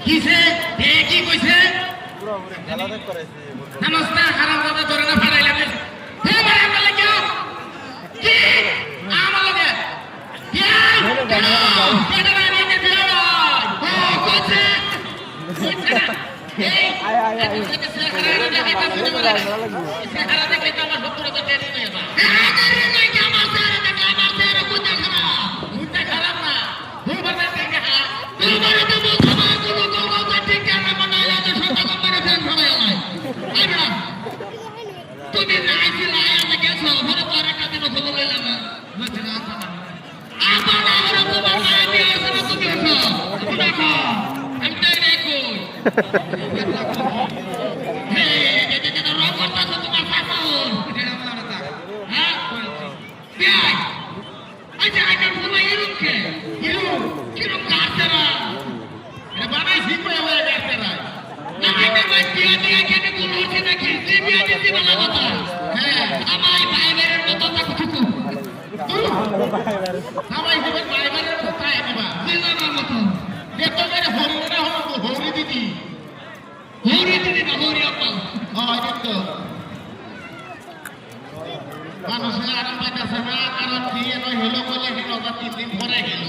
কিসে কি কইছে নমস্তে হারাম দাদা ধরে না ফাড়াইলাম হে ভাই আমলে কি কি আমলে কি কেন কেন নিয়ে দিও ও কইছে এই আয় সে হারা দেখে তো শুনে বলে সে হারা দেখে তো আমার ভক্তরা তো টেনে নিয়ে যা হ্যাঁ নাই কি আমার সারা দেখে আমার সারা কোথা খারাপ কোথা খারাপ না হুম বলে দেখে হ্যাঁ তোমার তো তোমার কোনো কোনো ঠিক আছে মনে হয় যে সব করে ফেল হবে আলাই আইবা তুমি নাইছি লাই আমি গেছো ঘরে তো একটা দিন খবর লইলাম না বুঝছ না আবার আমার তোমার নাই আছে না তুমি এসো তুমি দেখো আমি তাই দেখো হে যে রং করতে তোমার পাতা এটা আমার না হ্যাঁ বিয়াই আচ্ছা আইটা পুরো ইরুকে কিরম কাটরা এটা বানাই শিখবে হয়ে গেছে না না আইটা বাচ্চা দিয়ে কেন বলছে নাকি জিবিয়া দিতে বলা কথা হ্যাঁ আমার ভাইয়ের মতো তো কিছু সবাই দিবে ভাইয়ের মতো তাই দিবা দিলার মতো দেখো মেরে হরিটা হলো হরি দিদি না হরি আপা হ্যাঁ দেখো মানুষের আরাম পাইতেছে না কারণ দিয়ে নয় হলো বলে হলো বা 3 দিন পরে গেল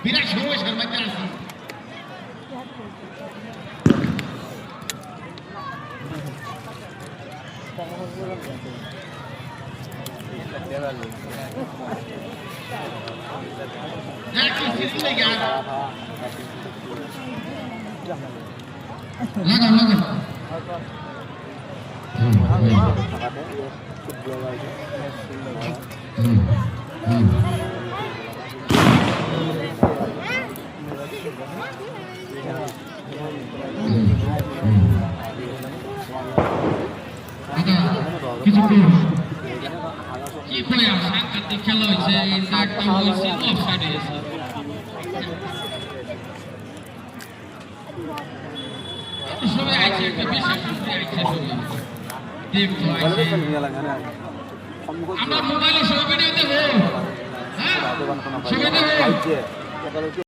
বিরাট সমস্যার মধ্যে আছি কি করে সাংঘাতিক খেলা হয়েছে একটা হয়েছে অফসাইড হয়েছে সবাই আছে একটা বিশেষ দেখতো আমরা মোবাইলে সব ভিডিও দেবো হ্যাঁ সবাই দেবো